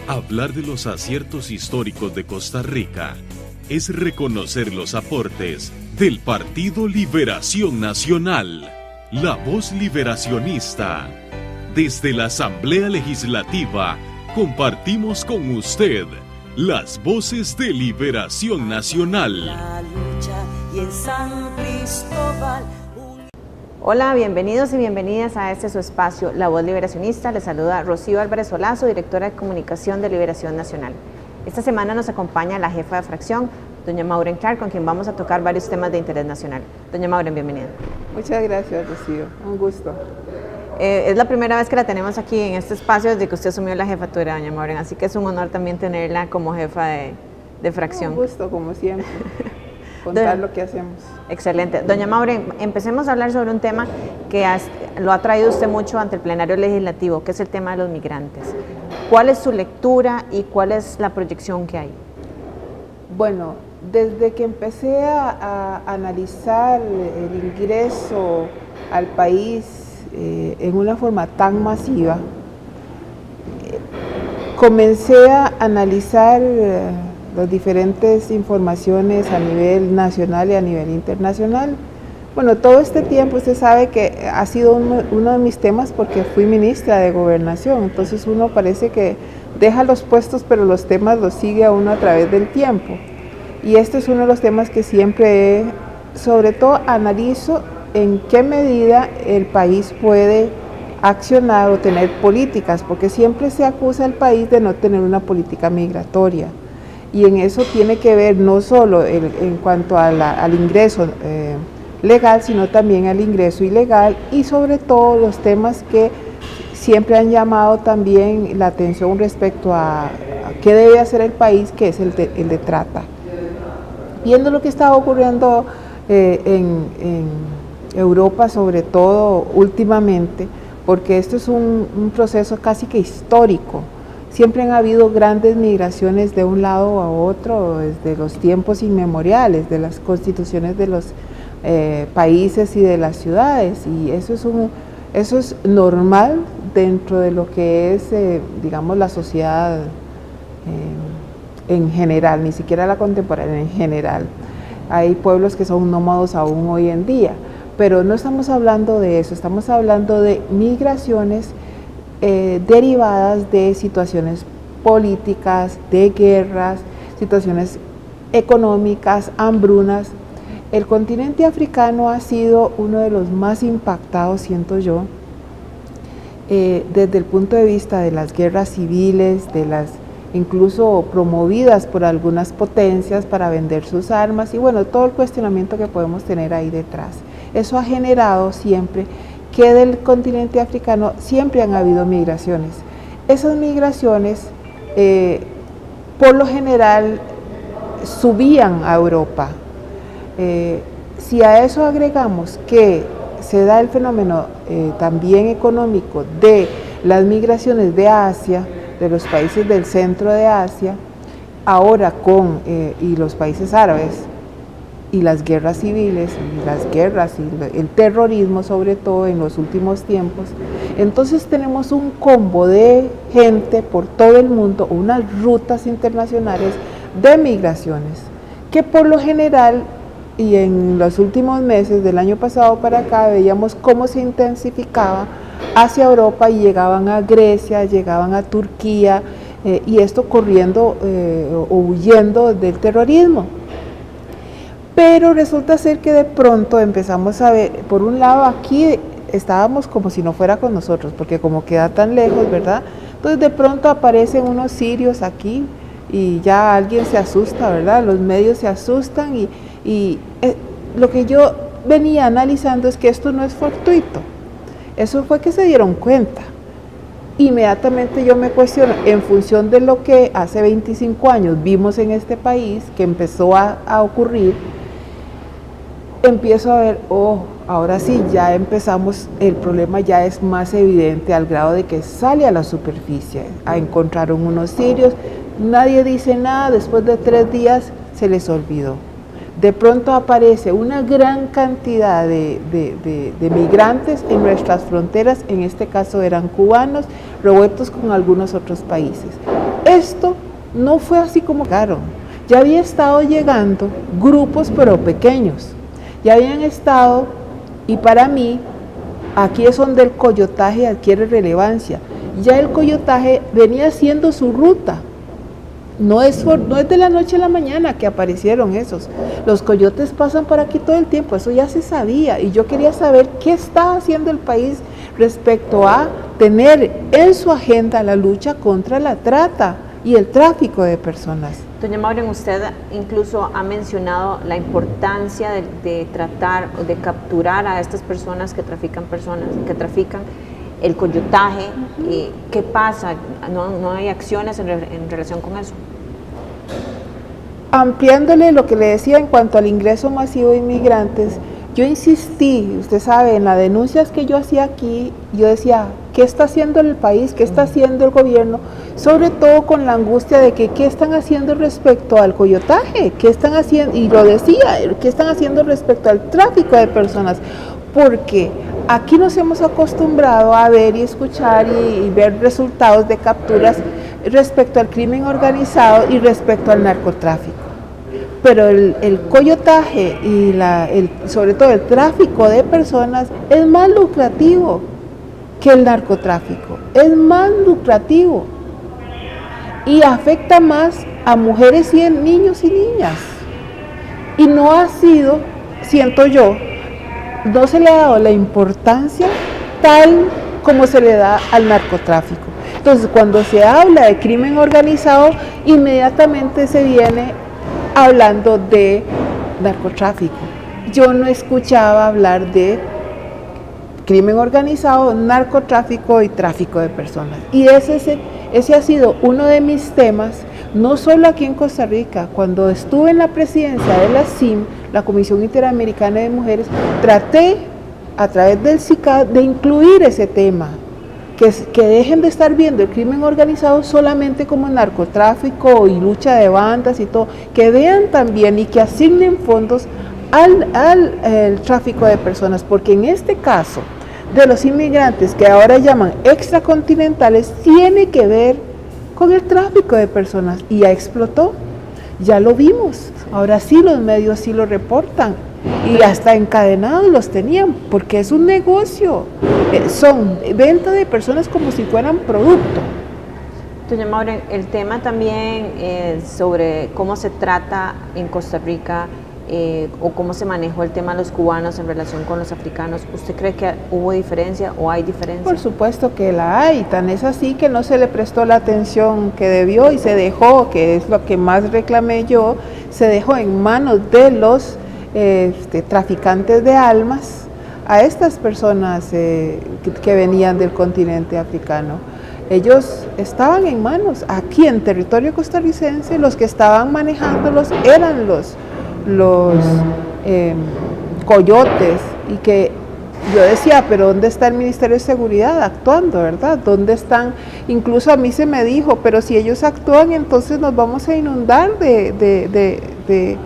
Hablar de los aciertos históricos de Costa Rica es reconocer los aportes del Partido Liberación Nacional, la voz liberacionista. Desde la Asamblea Legislativa compartimos con usted las voces de Liberación Nacional. La lucha y en San Cristóbal. Hola, bienvenidos y bienvenidas a este su espacio, La Voz Liberacionista. Les saluda Rocío Álvarez Olazo, directora de Comunicación de Liberación Nacional. Esta semana nos acompaña la jefa de fracción, doña Maureen Clark, con quien vamos a tocar varios temas de interés nacional. Doña Maureen, bienvenida. Muchas gracias, Rocío. Un gusto. Es la primera vez que la tenemos aquí en este espacio desde que usted asumió la jefatura, doña Maureen, así que es un honor también tenerla como jefa de fracción. Un gusto, como siempre, contar lo que hacemos. Excelente. Doña Maureen, empecemos a hablar sobre un tema que lo ha traído usted mucho ante el plenario legislativo, que es el tema de los migrantes. ¿Cuál es su lectura y cuál es la proyección que hay? Bueno, desde que empecé a analizar el ingreso al país en una forma tan masiva, comencé a analizar las diferentes informaciones a nivel nacional y a nivel internacional. Bueno, todo este tiempo usted sabe que ha sido uno de mis temas porque fui ministra de Gobernación, entonces uno parece que deja los puestos pero los temas los sigue a uno a través del tiempo. Y este es uno de los temas que siempre, sobre todo, analizo en qué medida el país puede accionar o tener políticas, porque siempre se acusa al país de no tener una política migratoria. Y en eso tiene que ver no solo en cuanto al ingreso legal, sino también al ingreso ilegal y sobre todo los temas que siempre han llamado también la atención respecto a qué debe hacer el país, que es el de trata. Viendo lo que estaba ocurriendo en Europa, sobre todo últimamente, porque esto es un proceso casi que histórico. Siempre han habido grandes migraciones de un lado a otro desde los tiempos inmemoriales, de las constituciones de los países y de las ciudades, y eso es normal dentro de lo que es, digamos, la sociedad en general, ni siquiera la contemporánea, en general. Hay pueblos que son nómadas aún hoy en día, pero no estamos hablando de eso, estamos hablando de migraciones derivadas de situaciones políticas, de guerras, situaciones económicas, hambrunas. El continente africano ha sido uno de los más impactados, siento yo, desde el punto de vista de las guerras civiles, incluso promovidas por algunas potencias para vender sus armas y bueno, todo el cuestionamiento que podemos tener ahí detrás. Eso ha generado siempre que del continente africano siempre han habido migraciones. Esas migraciones, por lo general, subían a Europa. Si a eso agregamos que se da el fenómeno también económico de las migraciones de Asia, de los países del centro de Asia, ahora y los países árabes, y las guerras civiles, y las guerras y el terrorismo sobre todo en los últimos tiempos, entonces tenemos un combo de gente por todo el mundo, unas rutas internacionales de migraciones, que por lo general, y en los últimos meses del año pasado para acá, veíamos cómo se intensificaba hacia Europa y llegaban a Grecia, llegaban a Turquía, y esto corriendo o huyendo del terrorismo. Pero resulta ser que de pronto empezamos a ver, por un lado aquí estábamos como si no fuera con nosotros, porque como queda tan lejos, ¿verdad? Entonces de pronto aparecen unos sirios aquí y ya alguien se asusta, ¿verdad? Los medios se asustan y lo que yo venía analizando es que esto no es fortuito. Eso fue que se dieron cuenta. Inmediatamente yo me cuestiono, en función de lo que hace 25 años vimos en este país, que empezó a ocurrir, empiezo a ver, ahora sí, ya empezamos, el problema ya es más evidente al grado de que sale a la superficie. Encontraron unos sirios, nadie dice nada, después de 3 días se les olvidó. De pronto aparece una gran cantidad de migrantes en nuestras fronteras, en este caso eran cubanos, revueltos con algunos otros países. esto no fue así como llegaron. Ya había estado llegando grupos pero pequeños. Ya habían estado, y para mí, aquí es donde el coyotaje adquiere relevancia. Ya el coyotaje venía haciendo su ruta. No es de la noche a la mañana que aparecieron esos. Los coyotes pasan por aquí todo el tiempo, eso ya se sabía. Y yo quería saber qué está haciendo el país respecto a tener en su agenda la lucha contra la trata y el tráfico de personas. Doña Maureen, usted incluso ha mencionado la importancia de tratar o de capturar a estas personas, que trafican el coyotaje. ¿Qué pasa? ¿No hay acciones en relación con eso? Ampliándole lo que le decía en cuanto al ingreso masivo de inmigrantes, yo insistí, usted sabe, en las denuncias que yo hacía aquí, yo decía, ¿qué está haciendo el país? ¿Qué está haciendo el gobierno? Sobre todo con la angustia de que, ¿qué están haciendo respecto al coyotaje? ¿Qué están haciendo? Y lo decía, ¿qué están haciendo respecto al tráfico de personas? Porque aquí nos hemos acostumbrado a ver y escuchar y ver resultados de capturas respecto al crimen organizado y respecto al narcotráfico. Pero el coyotaje y sobre todo el tráfico de personas es más lucrativo que el narcotráfico, es más lucrativo y afecta más a mujeres y niños y niñas. Y no ha sido, siento yo, no se le ha dado la importancia tal como se le da al narcotráfico. Entonces, cuando se habla de crimen organizado, inmediatamente se viene hablando de narcotráfico. Yo no escuchaba hablar de crimen organizado, narcotráfico y tráfico de personas. Y ese ha sido uno de mis temas, no solo aquí en Costa Rica. Cuando estuve en la presidencia de la CIM, la Comisión Interamericana de Mujeres, traté a través del CICAD de incluir ese tema, que dejen de estar viendo el crimen organizado solamente como narcotráfico y lucha de bandas y todo, que vean también y que asignen fondos al tráfico de personas, porque en este caso de los inmigrantes que ahora llaman extracontinentales, tiene que ver con el tráfico de personas y ya explotó, ya lo vimos, ahora sí los medios sí lo reportan y hasta encadenados los tenían, porque es un negocio, son venta de personas como si fueran producto. Doña Maureen, el tema también sobre cómo se trata en Costa Rica o cómo se manejó el tema de los cubanos en relación con los africanos, ¿usted cree que hubo diferencia o hay diferencia? Por supuesto que la hay, tan es así que no se le prestó la atención que debió y se dejó, que es lo que más reclamé yo, se dejó en manos de los traficantes de almas a estas personas que venían del continente africano. Ellos estaban en manos, aquí en territorio costarricense, los que estaban manejándolos eran los coyotes, y que yo decía, pero ¿dónde está el Ministerio de Seguridad actuando, verdad? ¿Dónde están? Incluso a mí se me dijo, pero si ellos actúan, entonces nos vamos a inundar de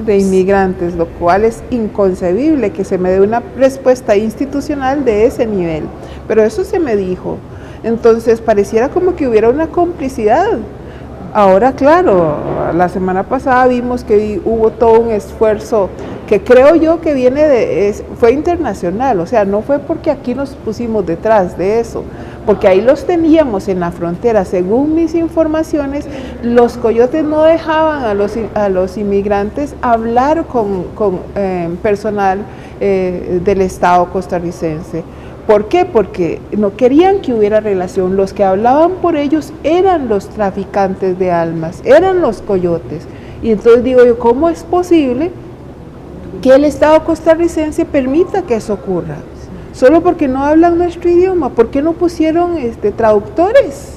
inmigrantes, lo cual es inconcebible que se me dé una respuesta institucional de ese nivel. Pero eso se me dijo. Entonces pareciera como que hubiera una complicidad. Ahora, claro, la semana pasada vimos que hubo todo un esfuerzo que creo yo que fue internacional, o sea, no fue porque aquí nos pusimos detrás de eso, porque ahí los teníamos en la frontera. Según mis informaciones, los coyotes no dejaban a los inmigrantes hablar con personal del Estado costarricense. ¿Por qué? Porque no querían que hubiera relación. Los que hablaban por ellos eran los traficantes de almas, eran los coyotes. Y entonces digo yo, ¿cómo es posible que el Estado costarricense permita que eso ocurra? Solo porque no hablan nuestro idioma. ¿Por qué no pusieron traductores?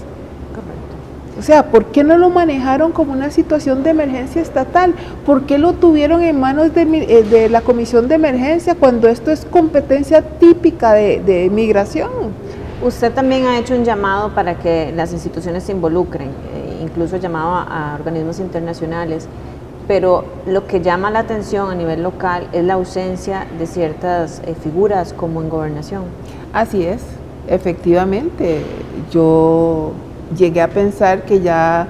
O sea, ¿por qué no lo manejaron como una situación de emergencia estatal? ¿Por qué lo tuvieron en manos de la Comisión de Emergencia cuando esto es competencia típica de migración? Usted también ha hecho un llamado para que las instituciones se involucren, incluso llamado a organismos internacionales, pero lo que llama la atención a nivel local es la ausencia de ciertas figuras como en gobernación. Así es, efectivamente. Yo llegué a pensar que ya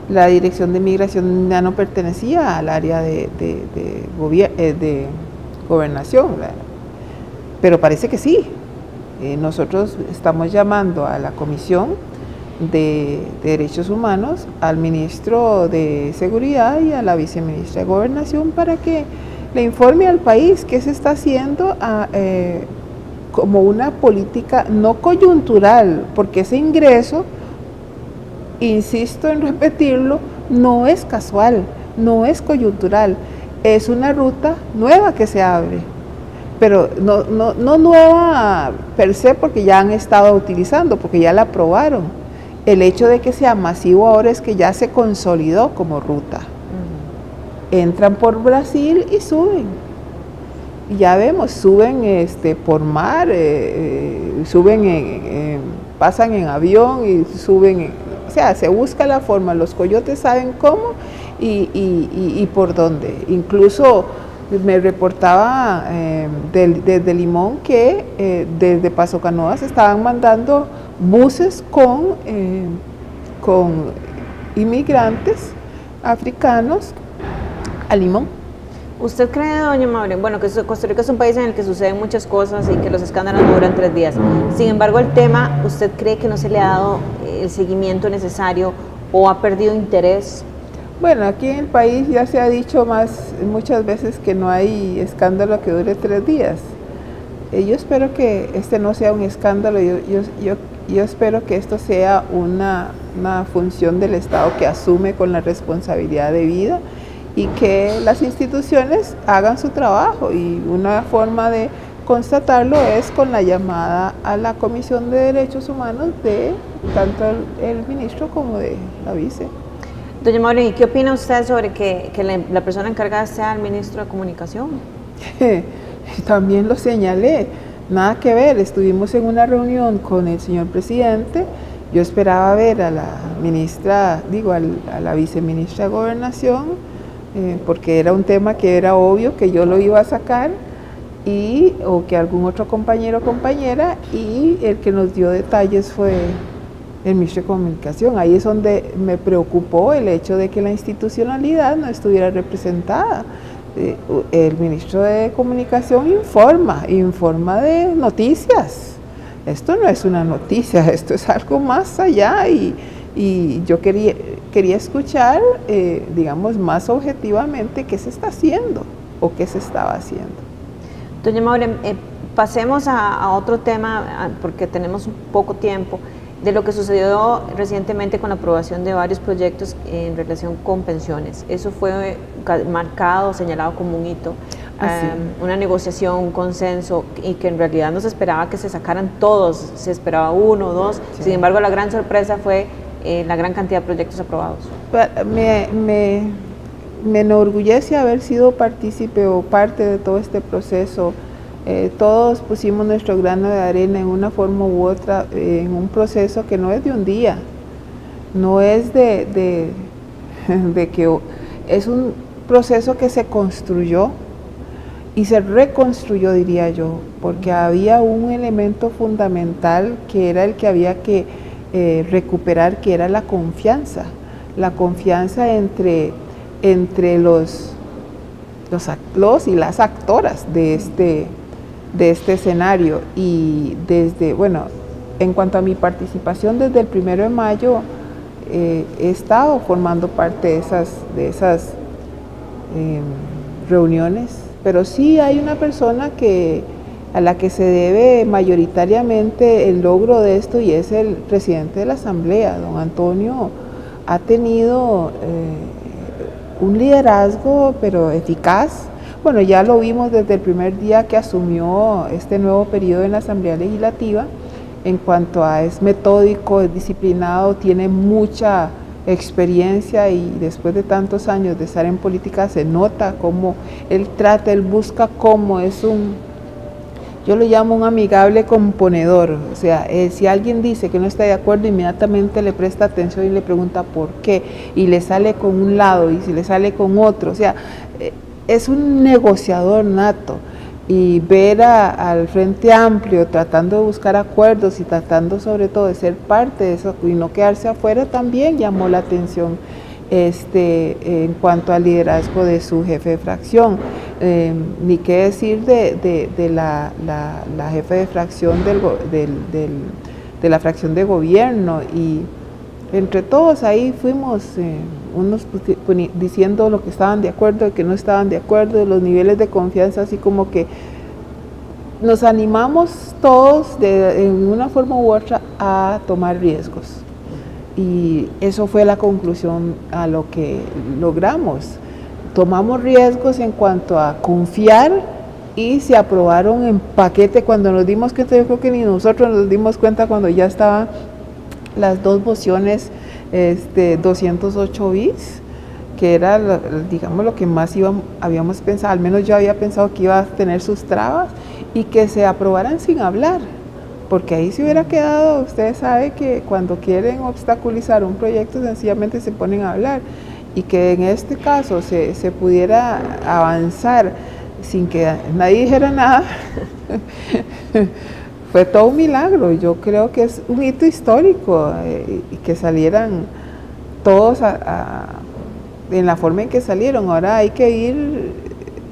la Dirección de Migración ya no pertenecía al área de gobernación, ¿verdad? Pero parece que sí. Nosotros estamos llamando a la Comisión de Derechos Humanos, al Ministro de Seguridad y a la Viceministra de Gobernación para que le informe al país qué se está haciendo como una política no coyuntural, porque ese ingreso, insisto en repetirlo, no es casual, no es coyuntural, es una ruta nueva que se abre, pero no nueva per se porque ya han estado utilizando, porque ya la aprobaron. El hecho de que sea masivo ahora es que ya se consolidó como ruta. Entran por Brasil y suben. Y ya vemos, suben por mar, pasan en avión y suben, o sea, se busca la forma, los coyotes saben cómo y por dónde. Incluso me reportaba desde Limón que desde Paso Canoas estaban mandando buses con inmigrantes africanos a Limón. ¿Usted cree, doña Maureen, bueno, que Costa Rica es un país en el que suceden muchas cosas y que los escándalos no duran 3 días? Sin embargo, el tema, ¿usted cree que no se le ha dado el seguimiento necesario o ha perdido interés? Bueno, aquí en el país ya se ha dicho muchas veces que no hay escándalo que dure 3 días. Yo espero que este no sea un escándalo, yo espero que esto sea una función del Estado que asume con la responsabilidad debida y que las instituciones hagan su trabajo, y una forma de constatarlo es con la llamada a la Comisión de Derechos Humanos de tanto el ministro como de la vice. Doña Maureen, ¿y qué opina usted sobre que la persona encargada sea el ministro de Comunicación? También lo señalé, nada que ver, estuvimos en una reunión con el señor presidente, yo esperaba ver a la ministra, a la viceministra de Gobernación, porque era un tema que era obvio que yo lo iba a sacar, o que algún otro compañero o compañera, y el que nos dio detalles fue el ministro de Comunicación. Ahí es donde me preocupó el hecho de que la institucionalidad no estuviera representada. El ministro de Comunicación informa de noticias. Esto no es una noticia, esto es algo más allá, y yo quería escuchar, digamos, más objetivamente qué se está haciendo o qué se estaba haciendo. Doña Maureen, pasemos a otro tema, porque tenemos poco tiempo, de lo que sucedió recientemente con la aprobación de varios proyectos en relación con pensiones. Eso fue marcado, señalado como un hito, una negociación, un consenso, y que en realidad no se esperaba que se sacaran todos, se esperaba 1 o 2, sí. Sin embargo la gran sorpresa fue la gran cantidad de proyectos aprobados. Me enorgullece haber sido partícipe o parte de todo este proceso. Todos pusimos nuestro grano de arena en una forma u otra, en un proceso que no es de un día, no es de que es un proceso que se construyó y se reconstruyó, diría yo, porque había un elemento fundamental que era el que había que recuperar, que era la confianza entre los y las actoras de este escenario. Y en cuanto a mi participación desde el 1 de mayo, he estado formando parte de esas reuniones, pero sí hay una persona a la que se debe mayoritariamente el logro de esto, y es el presidente de la Asamblea. Don Antonio ha tenido un liderazgo pero eficaz. Bueno, ya lo vimos desde el primer día que asumió este nuevo periodo en la Asamblea Legislativa. En cuanto a es metódico, es disciplinado, tiene mucha experiencia, y después de tantos años de estar en política se nota cómo él trata, él busca cómo yo lo llamo un amigable componedor. O sea, si alguien dice que no está de acuerdo, inmediatamente le presta atención y le pregunta por qué, y le sale con un lado y si le sale con otro. O sea, es un negociador nato. y ver al Frente Amplio tratando de buscar acuerdos y tratando sobre todo de ser parte de eso y no quedarse afuera también llamó la atención en cuanto al liderazgo de su jefe de fracción. Ni qué decir de la jefe de fracción de la fracción de gobierno, y entre todos ahí fuimos unos diciendo lo que estaban de acuerdo, que no estaban de acuerdo, los niveles de confianza, así como que nos animamos todos en una forma u otra a tomar riesgos. Y eso fue la conclusión a lo que logramos. Tomamos riesgos en cuanto a confiar y se aprobaron en paquete cuando nos dimos cuenta. Yo creo que ni nosotros nos dimos cuenta cuando ya estaban las dos mociones 208 bis, que era, digamos, lo que más habíamos pensado, al menos yo había pensado que iba a tener sus trabas, y que se aprobaran sin hablar, porque ahí se hubiera quedado. Ustedes saben que cuando quieren obstaculizar un proyecto sencillamente se ponen a hablar, y que en este caso se pudiera avanzar sin que nadie dijera nada, fue todo un milagro. Yo creo que es un hito histórico, y que salieran todos en la forma en que salieron. Ahora hay que ir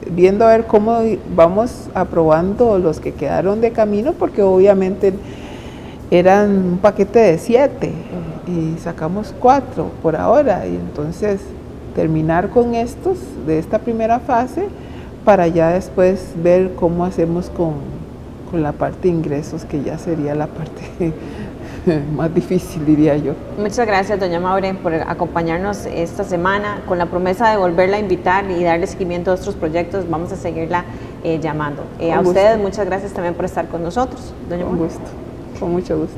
viendo a ver cómo vamos aprobando los que quedaron de camino, porque obviamente eran un paquete de 7 y sacamos 4 por ahora, y entonces terminar con estos de esta primera fase para ya después ver cómo hacemos con la parte de ingresos, que ya sería la parte más difícil, diría yo. Muchas gracias, doña Maure, por acompañarnos esta semana. Con la promesa de volverla a invitar y darle seguimiento a otros proyectos, vamos a seguirla llamando. A ustedes, muchas gracias también por estar con nosotros, doña Maure. Con gusto, con mucho gusto.